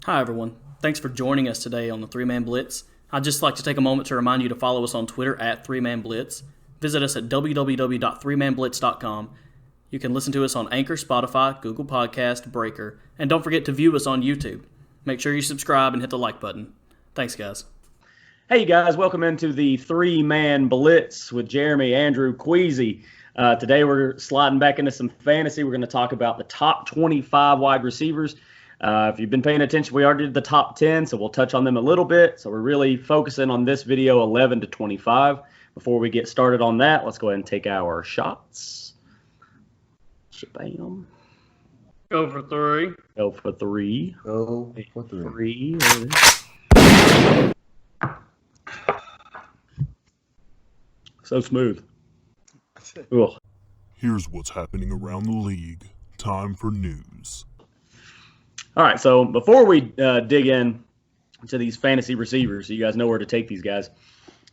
Hi, everyone. Thanks for joining us today on the Three Man Blitz. I'd just like to take a moment to remind you to follow us on Twitter at Three Man Blitz. Visit us at www.threemanblitz.com. You can listen to us on Anchor, Spotify, Google Podcast, Breaker, and don't forget to view us on YouTube. Make sure you subscribe and hit the like button. Thanks, guys. Hey, guys. Welcome into the Three Man Blitz with Jeremy, Andrew, Queasy. Today we're sliding back into some fantasy. We're going to talk about the top 25 wide receivers. If you've been paying attention, we already did the top 10, so we'll touch on them a little bit. So we're really focusing on this video 11 to 25. Before we get started on that, let's go ahead and take our shots. Shabam. Go for three. Go for three. Go for three. So smooth. Ugh. Here's what's happening around the league. Time for news. All right, so before we dig in to these fantasy receivers, so you guys know where to take these guys,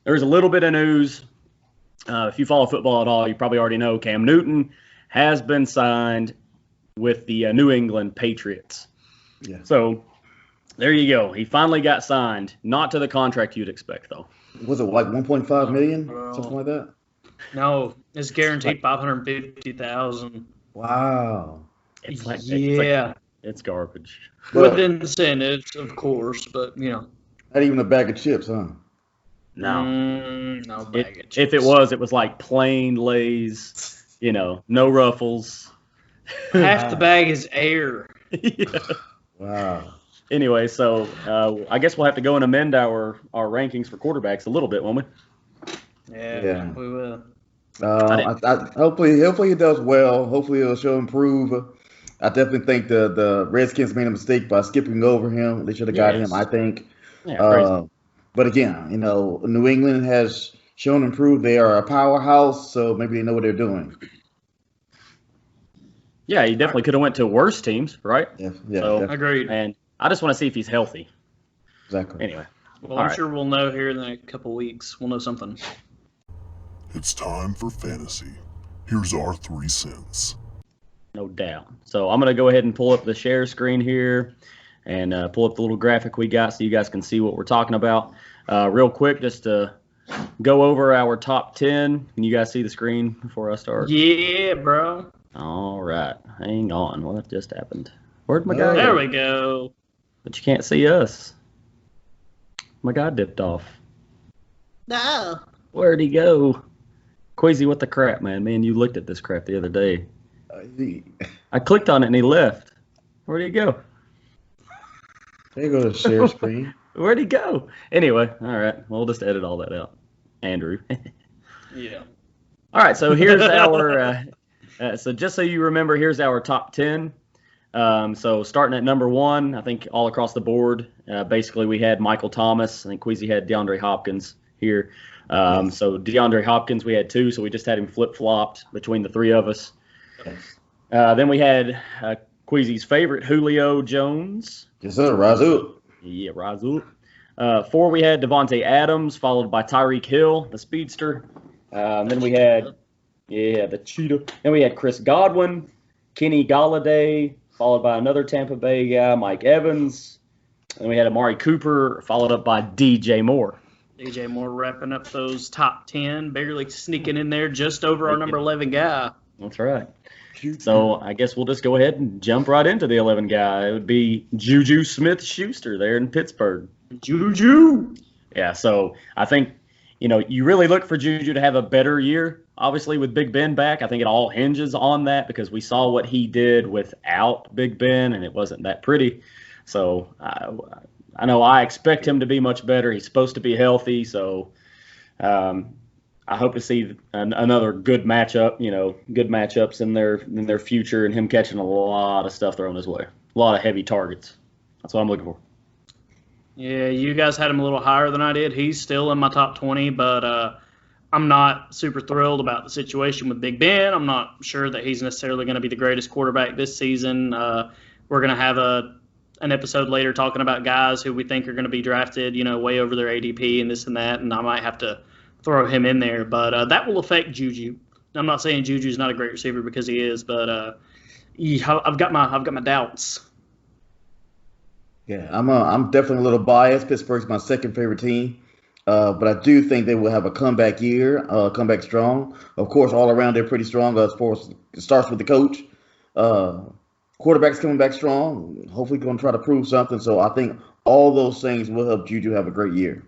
there's a little bit of news. If you follow football at all, you probably already know Cam Newton has been signed with the New England Patriots. Yeah. So there you go. He finally got signed. Not to the contract you'd expect, though. Was it like 1.5 million, something like that? No, it's guaranteed $550,000. Wow. It's garbage. With incentives, of course, but Not even a bag of chips, huh? No. No bag of chips. If it was like plain Lay's, no ruffles. Half the bag is air. Yeah. Wow. Anyway, so I guess we'll have to go and amend our rankings for quarterbacks a little bit, won't we? Yeah. We will. Hopefully he does well. Hopefully he'll show improve. I definitely think the Redskins made a mistake by skipping over him. They should have got him, I think. Yeah, crazy. But again, New England has shown improve. They are a powerhouse, so maybe they know what they're doing. Yeah, he definitely could have went to worse teams, right? Yeah, So, Agreed. And I just want to see if he's healthy. exactly. Anyway. Well, I'm sure we'll know here in a couple weeks. We'll know something. It's time for fantasy. Here's our 3 cents. No doubt. So I'm going to go ahead and pull up the share screen here and pull up the little graphic we got so you guys can see what we're talking about. Real quick, just to go over our top 10. Can you guys see the screen before I start? Yeah, bro. All right. Hang on. What just happened? Where'd my guy There go? we go. But you can't see us. My guy dipped off. No. Where'd he go? Queasy, what the crap, man? Man, you looked at this crap the other day. I clicked on it and he left. Where'd he go? There you go, the share screen. Where'd he go? Anyway, all right. We'll just edit all that out. Andrew. Yeah. All right, so here's our so just so you remember, here's our top 10. So starting at number 1, I think all across the board, basically we had Michael Thomas. I think Queasy had DeAndre Hopkins here. So DeAndre Hopkins, we had 2, so we just had him flip-flopped between the 3 of us. Then we had Queasy's favorite, Julio Jones. Yes, sir. Razoo. Yeah, Razoo. 4, we had Devontae Adams, followed by Tyreek Hill, the speedster. Then we had, the cheetah. Then we had Chris Godwin, Kenny Golladay, followed by another Tampa Bay guy, Mike Evans. Then we had Amari Cooper, followed up by DJ Moore. DJ Moore wrapping up those top 10, barely sneaking in there just over our number 11 guy. That's right. So I guess we'll just go ahead and jump right into the 11 guy. It would be Juju Smith-Schuster there in Pittsburgh. Juju! Yeah, so I think, you really look for Juju to have a better year. Obviously, with Big Ben back, I think it all hinges on that because we saw what he did without Big Ben, and it wasn't that pretty. So I know I expect him to be much better. He's supposed to be healthy, so I hope to see another good matchup. Good matchups in their future, and him catching a lot of stuff thrown his way, a lot of heavy targets. That's what I'm looking for. Yeah, you guys had him a little higher than I did. He's still in my top 20, but I'm not super thrilled about the situation with Big Ben. I'm not sure that he's necessarily going to be the greatest quarterback this season. We're going to have an episode later talking about guys who we think are going to be drafted, way over their ADP and this and that, and I might have to throw him in there. But that will affect Juju. I'm not saying Juju's not a great receiver because he is, but I've got my doubts. Yeah, I'm definitely a little biased. Pittsburgh's my second favorite team, but I do think they will have a comeback year, comeback strong. Of course, all around they're pretty strong. As far as it starts with the coach, uh, quarterback's coming back strong. Hopefully, going to try to prove something. So I think all those things will help Juju have a great year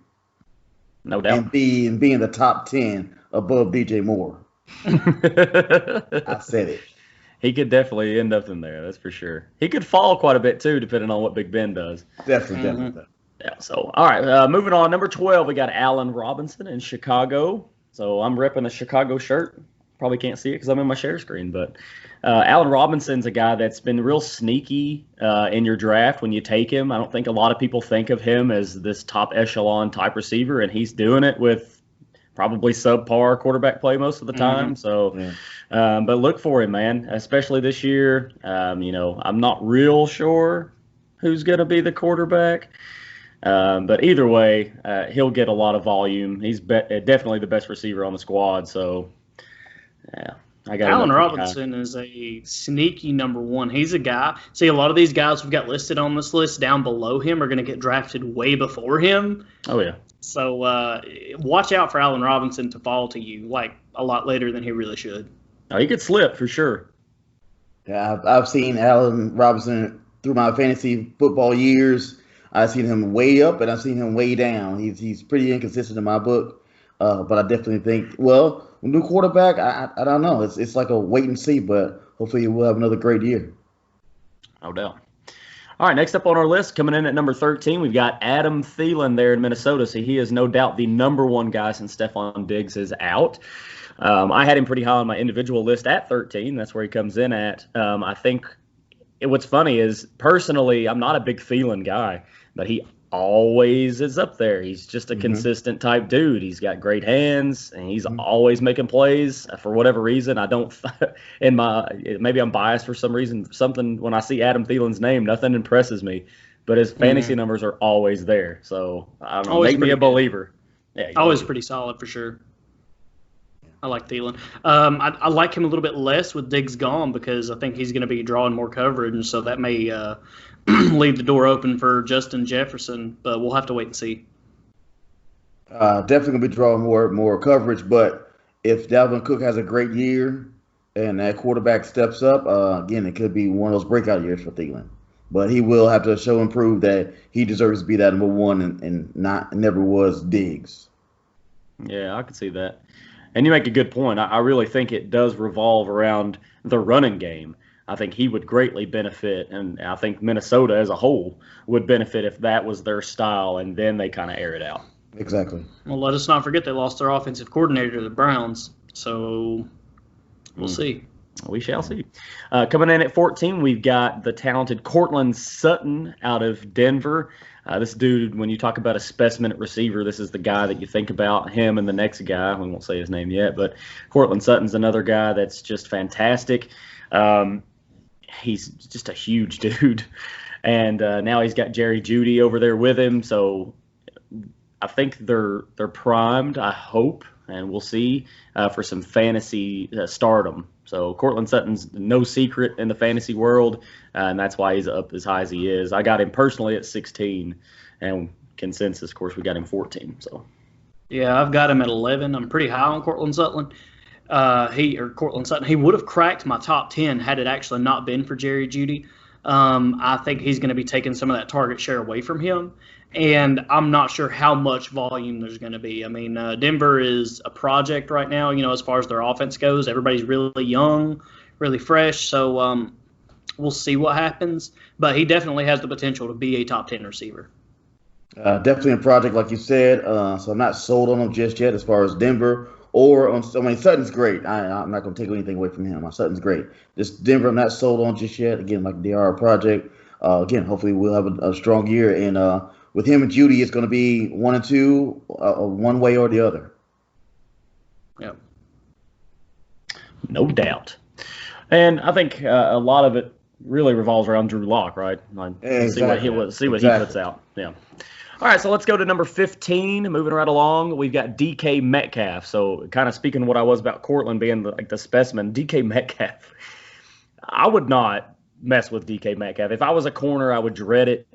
No doubt. and be in the top 10 above DJ Moore. I said it. He could definitely end up in there. That's for sure. He could fall quite a bit too, depending on what Big Ben does. Definitely, Mhm. definitely. Yeah. So, all right. Moving on. Number 12, we got Allen Robinson in Chicago. So I'm repping a Chicago shirt. Probably can't see it because I'm in my share screen, but Allen Robinson's a guy that's been real sneaky in your draft when you take him. I don't think a lot of people think of him as this top echelon type receiver, and he's doing it with probably subpar quarterback play most of the time. So, Yeah. but look for him, man, especially this year. I'm not real sure who's going to be the quarterback. But either way, he'll get a lot of volume. He's definitely the best receiver on the squad. So, yeah, I got Allen Robinson is a sneaky number one. He's a guy. See, a lot of these guys we've got listed on this list down below him are going to get drafted way before him. Oh, yeah. So watch out for Allen Robinson to fall to you like a lot later than he really should. Oh, he could slip for sure. Yeah, I've seen Allen Robinson through my fantasy football years. I've seen him way up and I've seen him way down. He's pretty inconsistent in my book, but I definitely think, well, new quarterback, I don't know. It's like a wait and see, but hopefully we'll have another great year. No doubt. All right, next up on our list, coming in at number 13, we've got Adam Thielen there in Minnesota. So he is no doubt the number one guy since Stephon Diggs is out. I had him pretty high on my individual list at 13. That's where he comes in at. I think what's funny is, personally, I'm not a big Thielen guy, but he always is up there. He's just a consistent type dude. He's got great hands, and he's always making plays. For whatever reason, I don't. Maybe I'm biased for some reason. Something when I see Adam Thielen's name, nothing impresses me, but his fantasy numbers are always there. So I don't know, Always make me a pretty good. believer. Yeah, Always pretty solid for sure. I like Thielen. I like him a little bit less with Diggs gone because I think he's going to be drawing more coverage, and so that may leave the door open for Justin Jefferson. But we'll have to wait and see. Definitely gonna be drawing more coverage, but if Dalvin Cook has a great year and that quarterback steps up, again, it could be one of those breakout years for Thielen. But he will have to show and prove that he deserves to be that number one and never was Diggs. Yeah, I can see that. And you make a good point. I really think it does revolve around the running game. I think he would greatly benefit, and I think Minnesota as a whole would benefit if that was their style, and then they kind of air it out. Exactly. Well, let us not forget they lost their offensive coordinator to the Browns, so we'll see. We shall see. Coming in at 14, we've got the talented Cortland Sutton out of Denver. This dude, when you talk about a specimen at receiver, this is the guy that you think about, him and the next guy. We won't say his name yet, but Cortland Sutton's another guy that's just fantastic. He's just a huge dude. And now he's got Jerry Jeudy over there with him, so I think they're primed, I hope, and we'll see, for some fantasy stardom. So Cortland Sutton's no secret in the fantasy world, and that's why he's up as high as he is. I got him personally at 16, and consensus, of course, we got him 14. So Yeah, I've got him at 11. I'm pretty high on Cortland Sutton. Cortland Sutton. He would have cracked my top 10 had it actually not been for Jerry Jeudy. I think he's going to be taking some of that target share away from him. And I'm not sure how much volume there's going to be. I mean, Denver is a project right now, as far as their offense goes. Everybody's really young, really fresh. So we'll see what happens. But he definitely has the potential to be a top 10 receiver. Definitely a project, like you said. So I'm not sold on him just yet as far as Denver or on. I mean, Sutton's great. I'm not going to take anything away from him. Sutton's great. Just Denver, I'm not sold on just yet. Again, like they are a project. Again, hopefully we'll have a strong year. And with him and Jeudy, it's going to be 1 and 2, one way or the other. Yep. no doubt. And I think a lot of it really revolves around Drew Lock, right? Like, Exactly. see what he puts out. Yeah. All right, so let's go to number 15. Moving right along, we've got DK Metcalf. So kind of speaking of what I was about Cortland being the specimen, DK Metcalf. I would not mess with DK Metcalf. If I was a corner, I would dread it.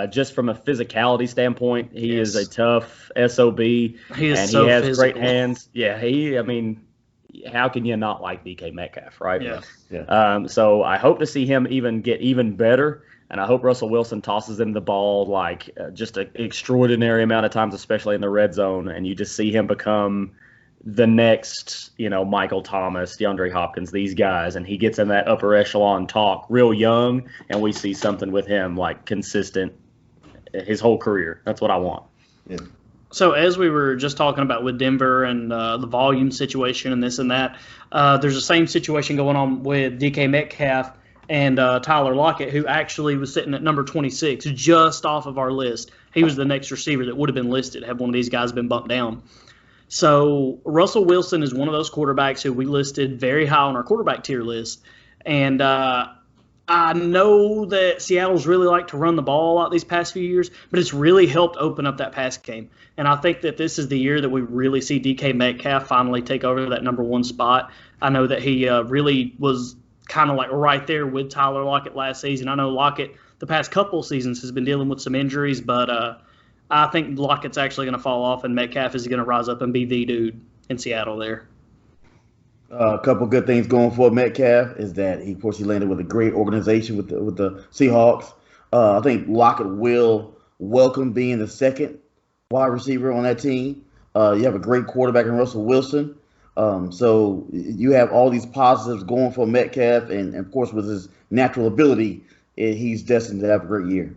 just from a physicality standpoint. He is a tough SOB, He is and so he has physical. great hands. Yeah, I mean, how can you not like DK Metcalf, right? Yeah. So I hope to see him get even better, and I hope Russell Wilson tosses him the ball like just an extraordinary amount of times, especially in the red zone, and you just see him become the next, Michael Thomas, DeAndre Hopkins, these guys, and he gets in that upper echelon talk real young, and we see something with him like consistent his whole career. That's what I want. Yeah. So as we were just talking about with Denver and the volume situation and this and that, there's the same situation going on with DK Metcalf and Tyler Lockett, who actually was sitting at number 26, just off of our list. He was the next receiver that would have been listed had one of these guys been bumped down. So Russell Wilson is one of those quarterbacks who we listed very high on our quarterback tier list. And I know that Seattle's really liked to run the ball a lot these past few years, but it's really helped open up that pass game. And I think that this is the year that we really see DK Metcalf finally take over that number one spot. I know that he really was kind of like right there with Tyler Lockett last season. I know Lockett the past couple seasons has been dealing with some injuries, but I think Lockett's actually going to fall off, and Metcalf is going to rise up and be the dude in Seattle there. A couple good things going for Metcalf is that he, of course, he landed with a great organization with the Seahawks. I think Lockett will welcome being the second wide receiver on that team. You have a great quarterback in Russell Wilson. So you have all these positives going for Metcalf, and of course, with his natural ability, he's destined to have a great year.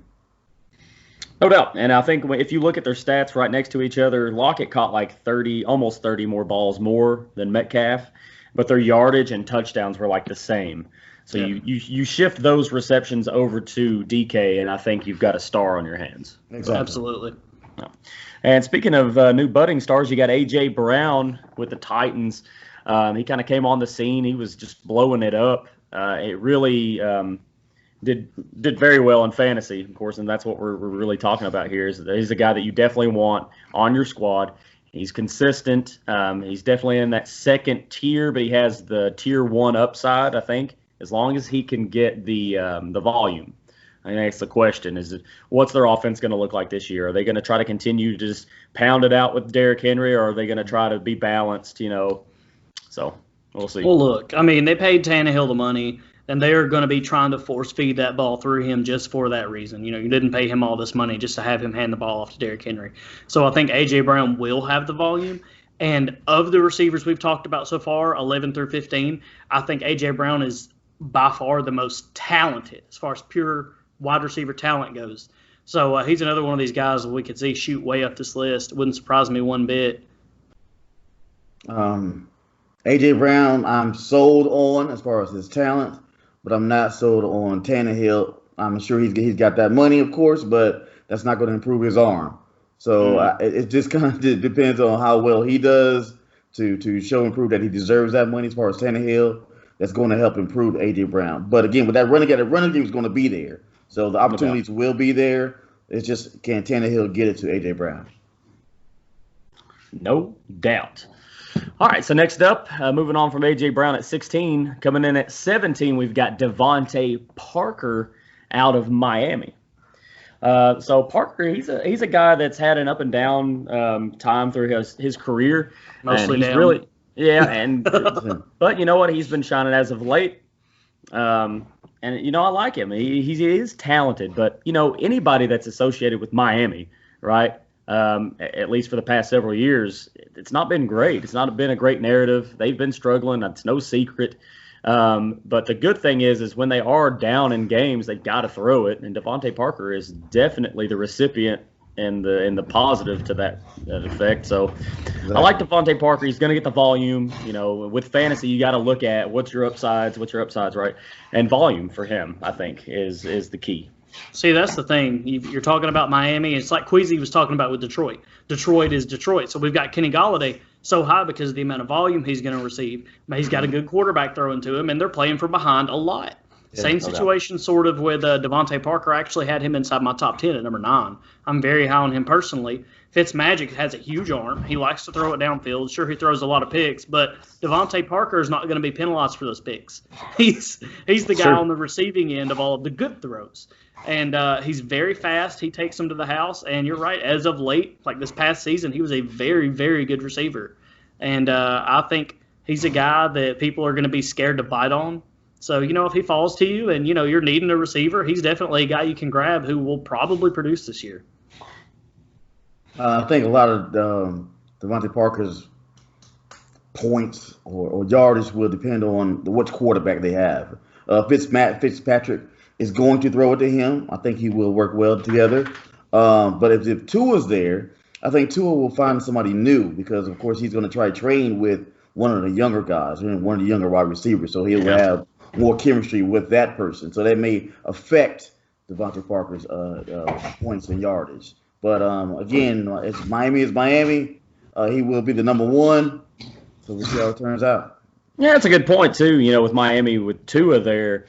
No doubt. And I think if you look at their stats right next to each other, Lockett caught like almost 30 more balls more than Metcalf, but their yardage and touchdowns were like the same. So you shift those receptions over to DK, and I think you've got a star on your hands. Exactly. Absolutely. And speaking of new budding stars, you got A.J. Brown with the Titans. He kind of came on the scene. He was just blowing it up. It really did very well in fantasy, of course, and that's what we're really talking about here. Is that he's a guy that you definitely want on your squad. He's consistent. He's definitely in that second tier, but he has the tier 1 upside, I think, as long as he can get the volume. I think that's the question, is what's their offense going to look like this year? Are they going to try to continue to just pound it out with Derrick Henry, or are they going to try to be balanced, So we'll see. Well, look, I mean, they paid Tannehill the money, and they are going to be trying to force feed that ball through him just for that reason. You didn't pay him all this money just to have him hand the ball off to Derrick Henry. So I think A.J. Brown will have the volume. And of the receivers we've talked about so far, 11 through 15, I think A.J. Brown is by far the most talented as far as pure wide receiver talent goes. So he's another one of these guys that we could see shoot way up this list. Wouldn't surprise me one bit. A.J. Brown, I'm sold on as far as his talent, but I'm not sold on Tannehill. I'm sure he's got that money, of course, but that's not going to improve his arm. So it just kind of depends on how well he does to show and prove that he deserves that money as far as Tannehill. That's going to help improve A.J. Brown. But again, with that running game is going to be there. So the opportunities will be there. It's just, can Tannehill get it to A.J. Brown? No doubt. All right, so next up, moving on from A.J. Brown at 16, coming in at 17, we've got Devontae Parker out of Miami. So Parker, he's a guy that's had an up and down time through his career. Mostly he's down. Really, and but you know what? He's been shining as of late. And I like him. He is talented, but anybody that's associated with Miami, right? At least for the past several years, it's not been great. It's not been a great narrative. They've been struggling. That's no secret. But the good thing is when they are down in games, they've got to throw it. And Devontae Parker is definitely the recipient and the positive to that effect. So I like Devontae Parker. He's going to get the volume. With fantasy, you got to look at what's your upsides, right? And volume for him, I think, is the key. See, that's the thing. You're talking about Miami. It's like Queasy was talking about with Detroit. Detroit is Detroit. So we've got Kenny Golladay so high because of the amount of volume he's going to receive. He's got a good quarterback throwing to him, and they're playing from behind a lot. Same situation sort of with Devontae Parker. I actually had him inside my top 10 at number 9. I'm very high on him personally. Fitzmagic has a huge arm. He likes to throw it downfield. Sure, he throws a lot of picks, but Devontae Parker is not going to be penalized for those picks. He's the guy on the receiving end of all of the good throws. And he's very fast. He takes them to the house. And you're right, as of late, like this past season, he was a very, very good receiver. And I think he's a guy that people are going to be scared to bite on. So, if he falls to you and, you're needing a receiver, he's definitely a guy you can grab who will probably produce this year. I think a lot of Devontae Parker's points or yardage will depend on which quarterback they have. Fitzpatrick is going to throw it to him. I think he will work well together. But if Tua's there, I think Tua will find somebody new because, of course, he's going to try to train with one of the younger guys, one of the younger wide receivers. So he'll have more chemistry with that person. So that may affect Devontae Parker's points and yardage. But, again, it's Miami is Miami. He will be the number 1. So we'll see how it turns out. Yeah, that's a good point, too. With Miami, with Tua there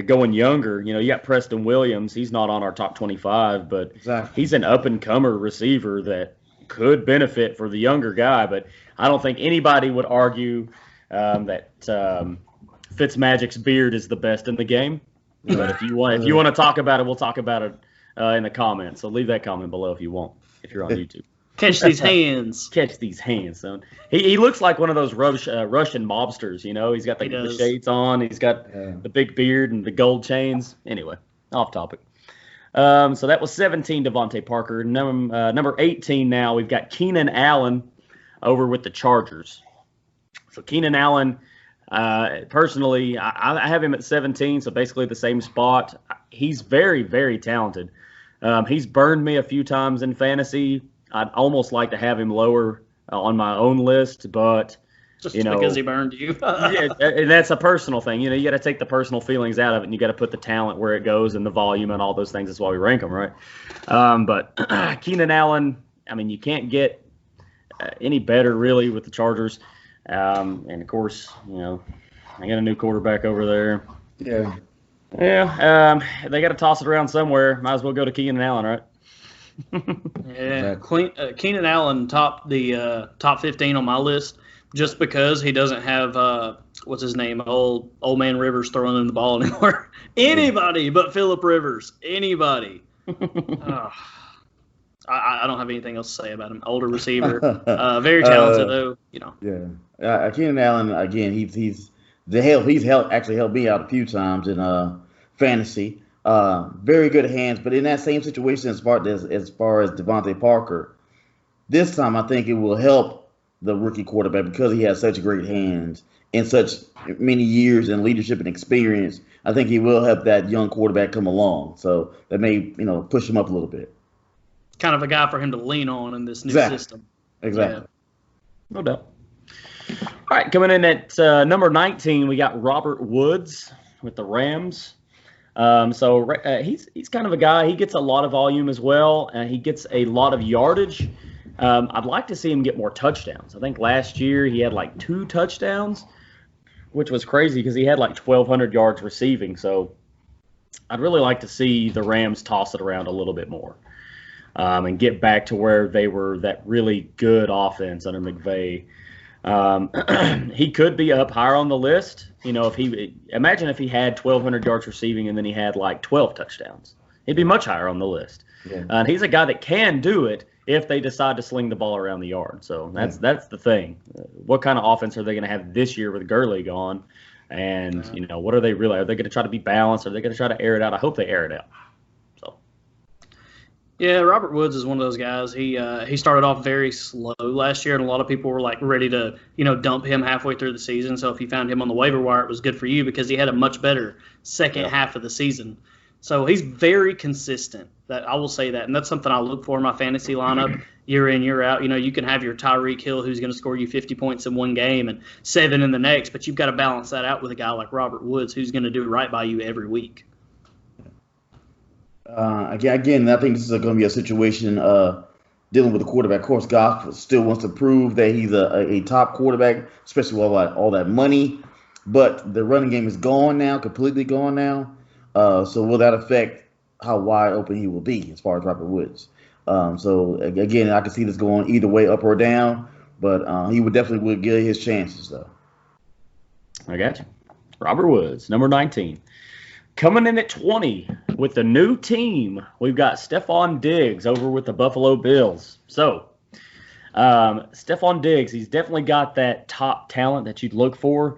going younger, you got Preston Williams. He's not on our top 25, but he's an up-and-comer receiver that could benefit for the younger guy. But I don't think anybody would argue that Fitzmagic's beard is the best in the game. But if you want to talk about it, we'll talk about it in the comments. So leave that comment below if you want, if you're on YouTube. Catch these hands. Catch these hands, son. He looks like one of those Russian mobsters, He's got the shades on. He's got the big beard and the gold chains. Anyway, off topic. So that was 17, Devontae Parker. Number 18 now, we've got Keenan Allen over with the Chargers. So Keenan Allen, personally, I have him at 17, so basically the same spot. He's very, very talented. He's burned me a few times in fantasy. I'd almost like to have him lower on my own list, but just because he burned you. Yeah, that's a personal thing. You got to take the personal feelings out of it, and you got to put the talent where it goes and the volume and all those things. That's why we rank them, right? But Keenan Allen, you can't get any better really with the Chargers. And of course, I got a new quarterback over there. Yeah. Yeah. They got to toss it around somewhere. Might as well go to Keenan Allen, right? Yeah. Keenan Allen topped the top 15 on my list just because he doesn't have what's his name, old man Rivers throwing him the ball anymore. Anybody but Phillip Rivers. Anybody. I don't have anything else to say about him. Older receiver, very talented though. Yeah. Keenan Allen again. He's actually helped me out a few times in fantasy. Very good hands, but in that same situation as far as Devontae Parker, this time I think it will help the rookie quarterback because he has such great hands and such many years in leadership and experience. I think he will help that young quarterback come along. So that may push him up a little bit. Kind of a guy for him to lean on in this new system. Exactly. Yeah. No doubt. All right, coming in at number 19, we got Robert Woods with the Rams. He's kind of a guy. He gets a lot of volume as well, and he gets a lot of yardage. I'd like to see him get more touchdowns. I think last year he had like 2 touchdowns, which was crazy because he had like 1,200 yards receiving. So I'd really like to see the Rams toss it around a little bit more and get back to where they were that really good offense under McVay. He could be up higher on the list. Imagine if he had 1,200 yards receiving and then he had like 12 touchdowns. He'd be much higher on the list. Yeah. And he's a guy that can do it if they decide to sling the ball around the yard. So that's the thing. What kind of offense are they going to have this year with Gurley gone? And, what are they really? Are they going to try to be balanced? Are they going to try to air it out? I hope they air it out. Yeah, Robert Woods is one of those guys. He started off very slow last year, and a lot of people were like ready to dump him halfway through the season. So if you found him on the waiver wire, it was good for you because he had a much better second half of the season. So he's very consistent. That I will say that, and that's something I look for in my fantasy lineup year in, year out. You can have your Tyreek Hill who's going to score you 50 points in one game and 7 in the next, but you've got to balance that out with a guy like Robert Woods who's going to do right by you every week. Again, I think this is going to be a situation dealing with the quarterback. Of course, Goff still wants to prove that he's a top quarterback, especially with all that money. But the running game is gone now, completely gone now. So will that affect how wide open he will be as far as Robert Woods? So again, I can see this going either way, up or down, but he would definitely get his chances though. I got you. Robert Woods, number 19. Coming in at 20 with the new team, we've got Stephon Diggs over with the Buffalo Bills. So, Stephon Diggs, he's definitely got that top talent that you'd look for.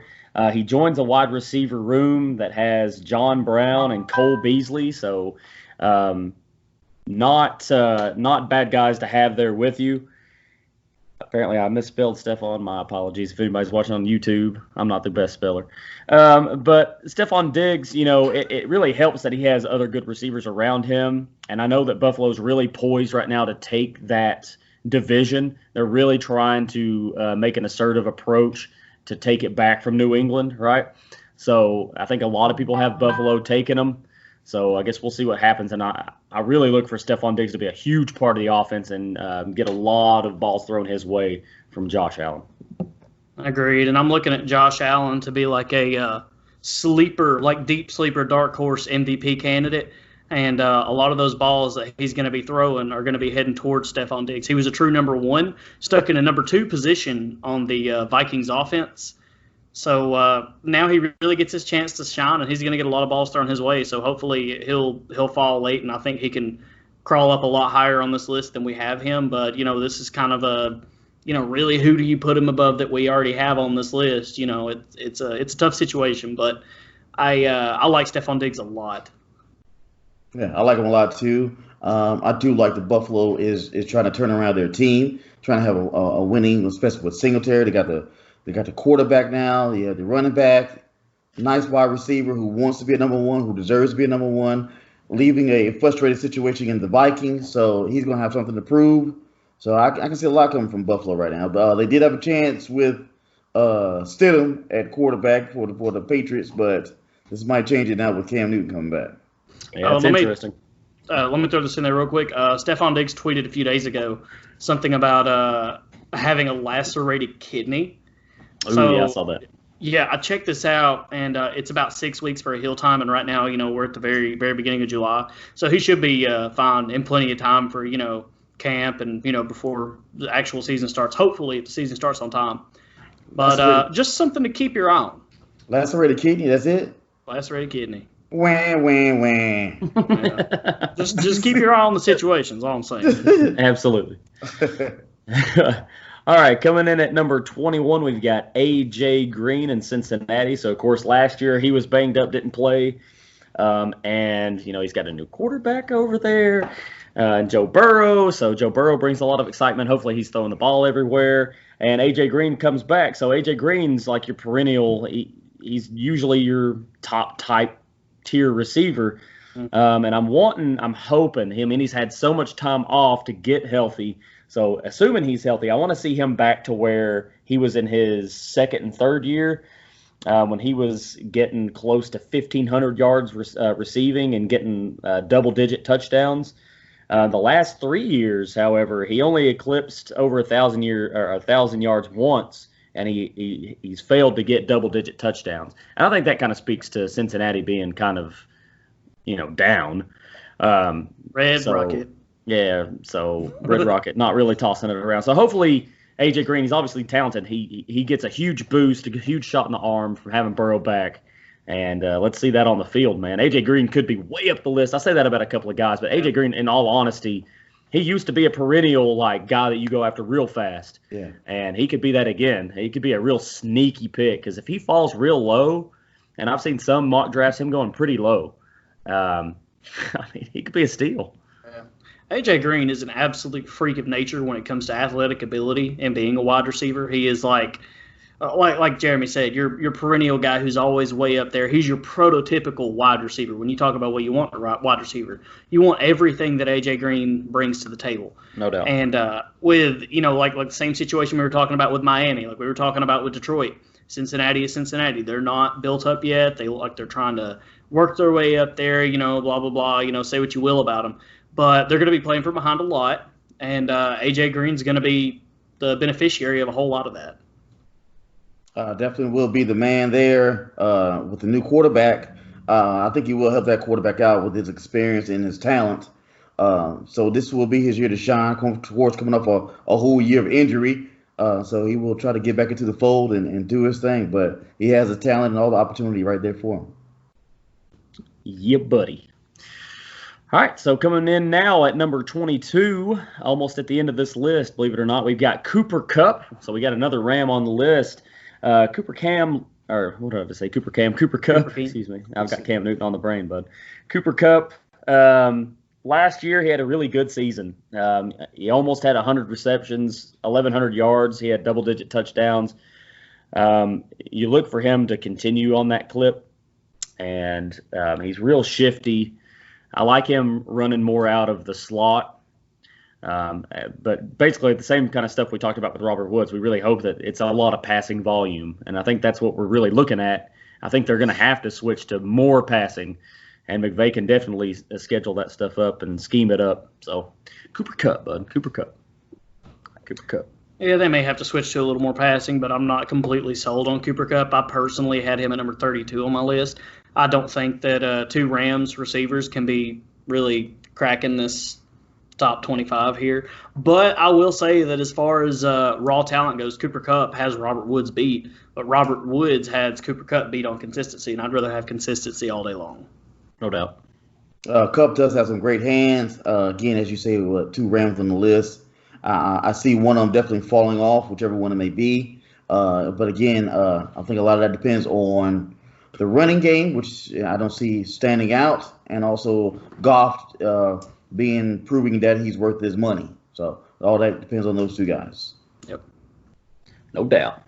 He joins a wide receiver room that has John Brown and Cole Beasley. So, not bad guys to have there with you. Apparently, I misspelled Stephon. My apologies if anybody's watching on YouTube. I'm not the best speller. But Stephon Diggs, it really helps that he has other good receivers around him. And I know that Buffalo's really poised right now to take that division. They're really trying to make an assertive approach to take it back from New England, right? So I think a lot of people have Buffalo taking them. So I guess we'll see what happens. And I really look for Stephon Diggs to be a huge part of the offense and get a lot of balls thrown his way from Josh Allen. Agreed. And I'm looking at Josh Allen to be like a sleeper, like deep sleeper, dark horse MVP candidate. And a lot of those balls that he's going to be throwing are going to be heading towards Stephon Diggs. He was a true number one, stuck in a number two position on the Vikings offense. So now he really gets his chance to shine, and he's going to get a lot of balls thrown his way. So hopefully he'll fall late, and I think he can crawl up a lot higher on this list than we have him. But this is kind of a really who do you put him above that we already have on this list? It's a tough situation, but I like Stephon Diggs a lot. Yeah, I like him a lot too. I do like the Buffalo is trying to turn around their team, trying to have a winning, especially with Singletary. They got the quarterback now. They have the running back, nice wide receiver who wants to be a number one, who deserves to be a number one, leaving a frustrated situation in the Vikings. So he's going to have something to prove. So I can see a lot coming from Buffalo right now. But they did have a chance with Stidham at quarterback for the Patriots, but this might change it now with Cam Newton coming back. Yeah, that's interesting. Let me throw this in there real quick. Stephon Diggs tweeted a few days ago something about having a lacerated kidney. Yeah, I saw that. Yeah, I checked this out, and it's about 6 weeks for a heal time, and right now, we're at the very, very beginning of July, so he should be fine in plenty of time for, camp and, before the actual season starts, hopefully if the season starts on time. But just something to keep your eye on. Lacerated kidney, that's it? Lacerated kidney. Wah. Yeah. Just keep your eye on the situation, is all I'm saying. Absolutely. All right, coming in at number 21, we've got A.J. Green in Cincinnati. So, of course, last year he was banged up, didn't play. And, he's got a new quarterback over there, Joe Burrow. So, Joe Burrow brings a lot of excitement. Hopefully he's throwing the ball everywhere. And A.J. Green comes back. So, A.J. Green's like your perennial. He's usually your top type tier receiver. And I'm hoping him, and he's had so much time off to get healthy. So, assuming he's healthy, I want to see him back to where he was in his second and third year when he was getting close to 1,500 yards receiving and getting double-digit touchdowns. The last 3 years, however, he only eclipsed over 1,000 yards once, and he's failed to get double-digit touchdowns. And I think that kind of speaks to Cincinnati being kind of, down. Red Rocket. Yeah, so Red Rocket not really tossing it around. So hopefully A.J. Green, he's obviously talented. He gets a huge boost, a huge shot in the arm from having Burrow back. And let's see that on the field, man. A.J. Green could be way up the list. I say that about a couple of guys, but A.J. Green, in all honesty, he used to be a perennial guy that you go after real fast. Yeah. And he could be that again. He could be a real sneaky pick because if he falls real low, and I've seen some mock drafts him going pretty low, he could be a steal. A.J. Green is an absolute freak of nature when it comes to athletic ability and being a wide receiver. He is like Jeremy said, your perennial guy who's always way up there. He's your prototypical wide receiver. When you talk about what you want in a wide receiver, you want everything that A.J. Green brings to the table. No doubt. And with, like the same situation we were talking about with Miami, like we were talking about with Detroit, Cincinnati is Cincinnati. They're not built up yet. They look like they're trying to work their way up there, blah, blah, blah, say what you will about them. But they're going to be playing from behind a lot, and A.J. Green's going to be the beneficiary of a whole lot of that. Definitely will be the man there with the new quarterback. I think he will help that quarterback out with his experience and his talent. So this will be his year to shine. Coming off a whole year of injury. So he will try to get back into the fold and do his thing. But he has the talent and all the opportunity right there for him. Yeah, buddy. All right, so coming in now at number 22, almost at the end of this list, believe it or not, we've got Cooper Kupp. So we got another Ram on the list. Cooper Kupp. Excuse me. I've got Cam Newton on the brain, bud. Cooper Kupp. Last year, he had a really good season. He almost had 100 receptions, 1,100 yards. He had double-digit touchdowns. You look for him to continue on that clip, and he's real shifty. I like him running more out of the slot. But basically, the same kind of stuff we talked about with Robert Woods. We really hope that it's a lot of passing volume, and I think that's what we're really looking at. I think they're going to have to switch to more passing. And McVay can definitely schedule that stuff up and scheme it up. So, Cooper Kupp, bud. Cooper Kupp. Yeah, they may have to switch to a little more passing, but I'm not completely sold on Cooper Kupp. I personally had him at number 32 on my list. I don't think that two Rams receivers can be really cracking this top 25 here. But I will say that as far as raw talent goes, Cooper Kupp has Robert Woods beat, but Robert Woods has Cooper Kupp beat on consistency, and I'd rather have consistency all day long. No doubt. Kupp does have some great hands. Again, as you say, two Rams on the list. I see one of them definitely falling off, whichever one it may be. But again, I think a lot of that depends on the running game, which I don't see standing out, and also Goff proving that he's worth his money. So all that depends on those two guys. Yep. No doubt.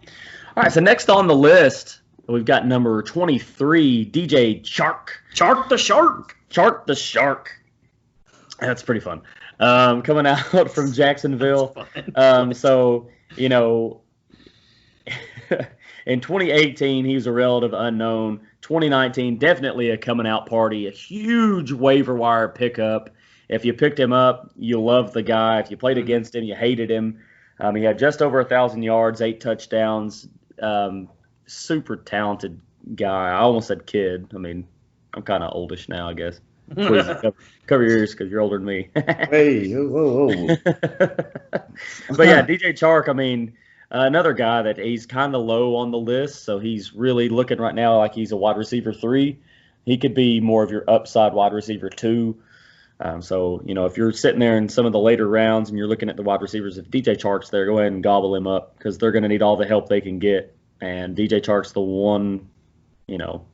All right, so next on the list, we've got number 23, DJ Chark. Chark the Shark. Chark the Shark. That's pretty fun. Coming out from Jacksonville. So, you know, in 2018, he was a relative unknown. 2019, definitely a coming out party, a huge waiver wire pickup. If you picked him up, you loved the guy. If you played against him, you hated him. He had just over 1,000 yards, 8 touchdowns. Super talented guy. I almost said kid. I mean, I'm kind of oldish now, I guess. Please cover your ears because you're older than me. Hey, whoa. But yeah, DJ Chark, I mean, another guy that he's kind of low on the list, so he's really looking right now like he's a wide receiver 3. He could be more of your upside wide receiver 2. So, you know, if you're sitting there in some of the later rounds and you're looking at the wide receivers, if DJ Chark's there, go ahead and gobble him up because they're going to need all the help they can get. And DJ Chark's the one, you know,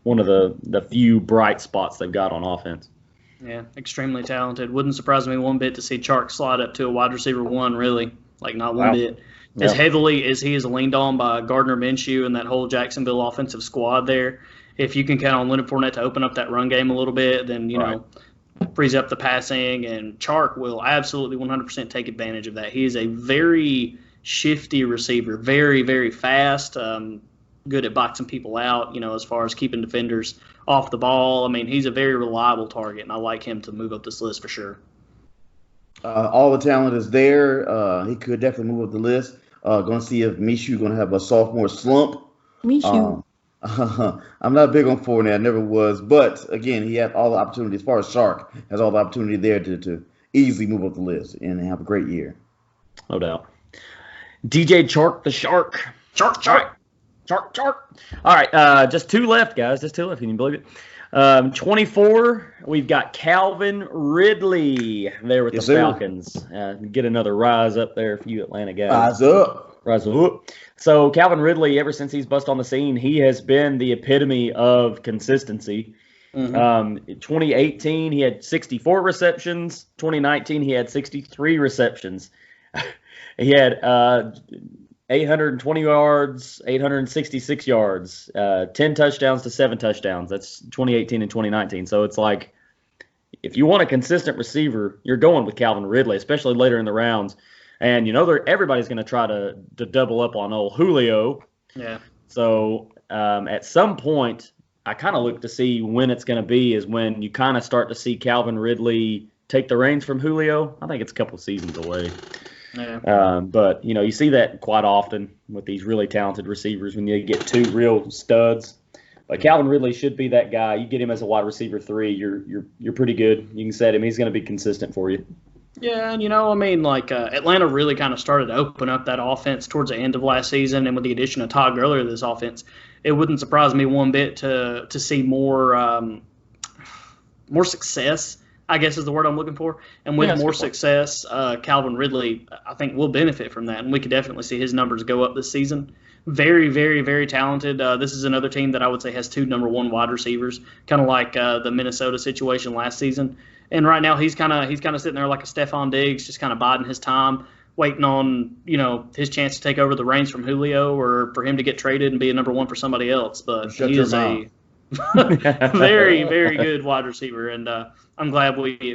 one of the few bright spots they've got on offense. Yeah, extremely talented. Wouldn't surprise me one bit to see Chark slide up to a wide receiver 1, really. Like, not one bit. As heavily as he is leaned on by Gardner Minshew and that whole Jacksonville offensive squad there, if you can count on Leonard Fournette to open up that run game a little bit, then, you know, frees up the passing, and Chark will absolutely 100% take advantage of that. He is a very shifty receiver, very, very fast, good at boxing people out, you know, as far as keeping defenders off the ball. I mean, he's a very reliable target, and I like him to move up this list for sure. All the talent is there. He could definitely move up the list. Going to see if Minshew going to have a sophomore slump. Minshew. I'm not big on Fournette. I never was. But, again, he had all the opportunity. As far as Chark, has all the opportunity there to easily move up the list and have a great year. No doubt. DJ Chark the Shark. Chark. All right, just 2 left, guys. Just 2 left. Can you believe it? 24, we've got Calvin Ridley there with the Falcons. Get another rise up there for you Atlanta guys. Rise up. So Calvin Ridley, ever since he's bust on the scene, he has been the epitome of consistency. 2018, he had 64 receptions. 2019, he had 63 receptions. He had 820 yards, 866 yards, 10 touchdowns to 7 touchdowns. That's 2018 and 2019. So it's like, if you want a consistent receiver, you're going with Calvin Ridley, especially later in the rounds. And, you know, everybody's going to try to double up on old Julio. Yeah. So at some point, I kind of look to see when it's going to be is when you kind of start to see Calvin Ridley take the reins from Julio. I think it's a couple seasons away. Yeah. But, you know, you see that quite often with these really talented receivers when you get 2 real studs. But Calvin Ridley should be that guy. You get him as a wide receiver 3, you're pretty good. You can set him. He's going to be consistent for you. Yeah, and Atlanta really kind of started to open up that offense towards the end of last season, and with the addition of Todd Gurley to this offense, it wouldn't surprise me one bit to see more success, I guess is the word I'm looking for. And with more success, Calvin Ridley, I think, will benefit from that, and we could definitely see his numbers go up this season. Very, very, very talented. This is another team that I would say has 2 number 1 wide receivers, kind of like the Minnesota situation last season. And right now he's kind of sitting there like a Stephon Diggs, just kind of biding his time, waiting on his chance to take over the reins from Julio, or for him to get traded and be a number 1 for somebody else. But he is a very, very good wide receiver, and I'm glad we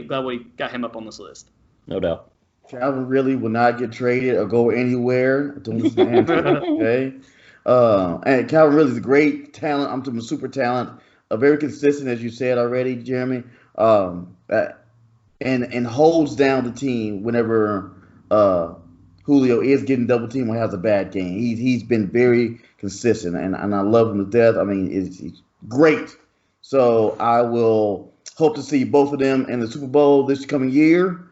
got him up on this list. No doubt. Calvin really will not get traded or go anywhere. Don't listen to Andrew, okay? And Calvin really is a great talent. I'm talking super talent. Very consistent, as you said already, Jeremy. And holds down the team whenever Julio is getting double teamed or has a bad game. He's been very consistent, and I love him to death. I mean, it's great. So I will hope to see both of them in the Super Bowl this coming year.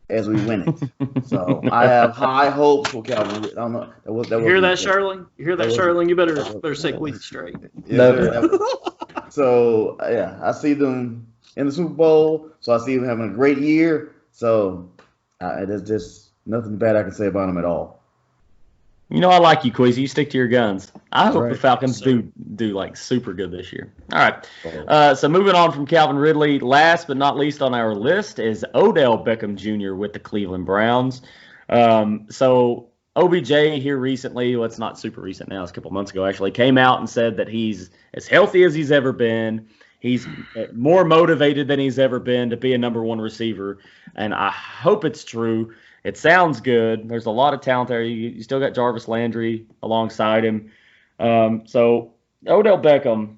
As we win it. So I have high hopes for Calvin. I don't know. You hear that, Sherling? You hear that, Sherling? You better say Queeth straight. So, yeah, I see them in the Super Bowl. So I see them having a great year. So there's just nothing bad I can say about them at all. I like you, Queasy. You stick to your guns. I hope the Falcons do like super good this year. All right. So moving on from Calvin Ridley, last but not least on our list is Odell Beckham Jr. with the Cleveland Browns. So OBJ here recently, well, it's not super recent now, it's a couple months ago actually, came out and said that he's as healthy as he's ever been. He's more motivated than he's ever been to be a number 1 receiver, and I hope it's true. It sounds good. There's a lot of talent there. You still got Jarvis Landry alongside him. So Odell Beckham,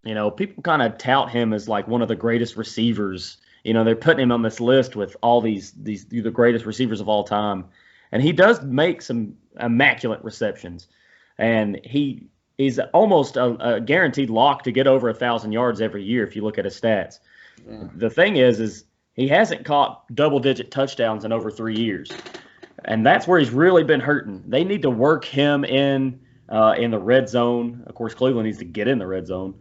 people kind of tout him as like one of the greatest receivers. They're putting him on this list with all these the greatest receivers of all time. And he does make some immaculate receptions. And he's almost a guaranteed lock to get over 1,000 yards every year if you look at his stats. Yeah. The thing is he hasn't caught double-digit touchdowns in over 3 years. And that's where he's really been hurting. They need to work him in the red zone. Of course, Cleveland needs to get in the red zone.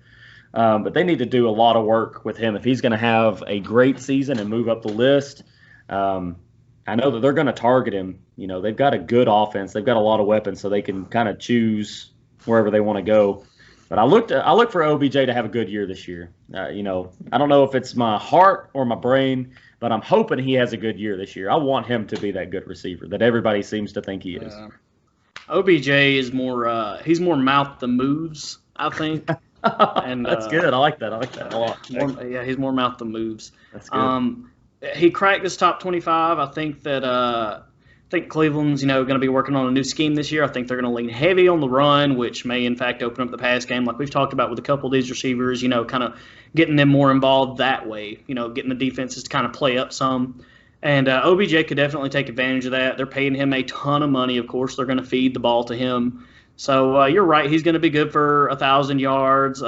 But they need to do a lot of work with him if he's going to have a great season and move up the list. I know that they're going to target him. They've got a good offense. They've got a lot of weapons, so they can kind of choose wherever they want to go. But I look for OBJ to have a good year this year. I don't know if it's my heart or my brain, but I'm hoping he has a good year this year. I want him to be that good receiver that everybody seems to think he is. OBJ is more he's more mouth than moves, I think. And that's good. I like that a lot. He's more mouth than moves. That's good. He cracked this top 25. I think that I think Cleveland's, going to be working on a new scheme this year. I think they're going to lean heavy on the run, which may, in fact, open up the pass game, like we've talked about with a couple of these receivers, kind of getting them more involved that way, getting the defenses to kind of play up some. And OBJ could definitely take advantage of that. They're paying him a ton of money. Of course, they're going to feed the ball to him. So you're right. He's going to be good for 1,000 yards.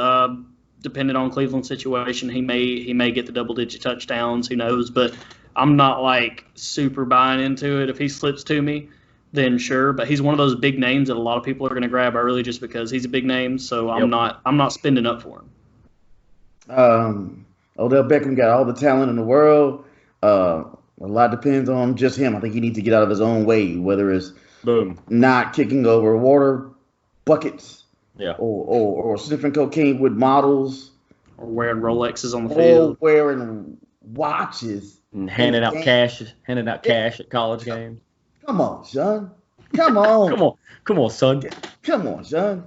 Depending on Cleveland's situation, he may get the double-digit touchdowns. Who knows? But I'm not super buying into it. If he slips to me, then sure. But he's one of those big names that a lot of people are going to grab early just because he's a big name. So I'm not spending up for him. Odell Beckham got all the talent in the world. A lot depends on just him. I think he needs to get out of his own way, whether it's not kicking over water buckets, or sniffing cocaine with models, or wearing Rolexes on the field, or wearing watches. And handing out cash at college games. Come on, son. Come on. Come on, son. Come on, son.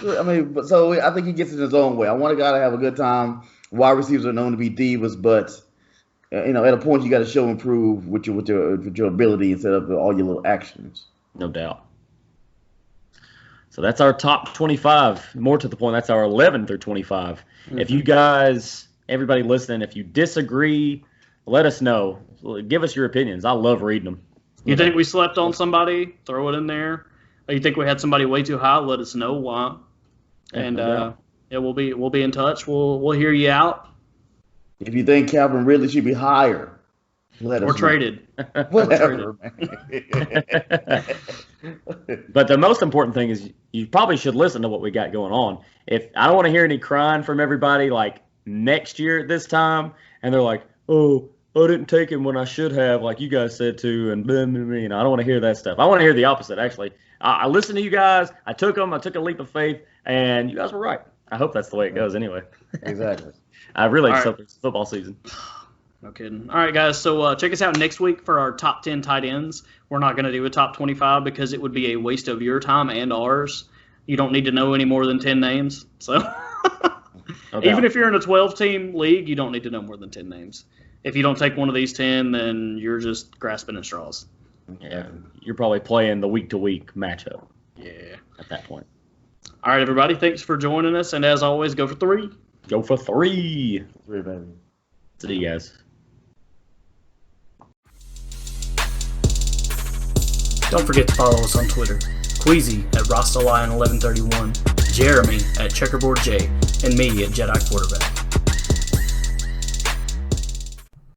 I mean, so I think he gets in his own way. I want a guy to have a good time. Wide receivers are known to be divas, but at a point you got to show and prove with your ability instead of all your little actions. No doubt. So that's our top 25. More to the point, that's our 11 through 25. Mm-hmm. If you guys, everybody listening, if you disagree, let us know. Give us your opinions. I love reading them. You think we slept on somebody? Throw it in there. Or you think we had somebody way too high? Let us know why. And no doubt. yeah, we'll be in touch. We'll hear you out If you think Calvin Ridley should be higher, let us or know. traded. Whatever, man. But the most important thing is you probably should listen to what we got going on. If I don't want to hear any crying from everybody like next year at this time, and they're like, "Oh, I didn't take him when I should have," like you guys said to, and blah, blah, blah, I don't want to hear that stuff. I want to hear the opposite. Actually, I listened to you guys. I took them. I took a leap of faith, and you guys were right. I hope that's the way it goes. Anyway, Exactly. I really All just right. hope it's football season. No kidding. All right, guys. So check us out next week for our top 10 tight ends. We're not going to do a top 25 because it would be a waste of your time and ours. You don't need to know any more than 10 names. So No even doubt. if you're in a 12-team league, you don't need to know more than 10 names. If you don't take one of these 10, then you're just grasping at straws. Yeah, you're probably playing the week-to-week matchup Yeah. at that point. All right, everybody. Thanks for joining us. And as always, go for 3. Go for 3. Three, baby. See you guys. Don't forget to follow us on Twitter. Queasy at RastaLion1131, Jeremy at CheckerboardJ, and me at Jedi Quarterback.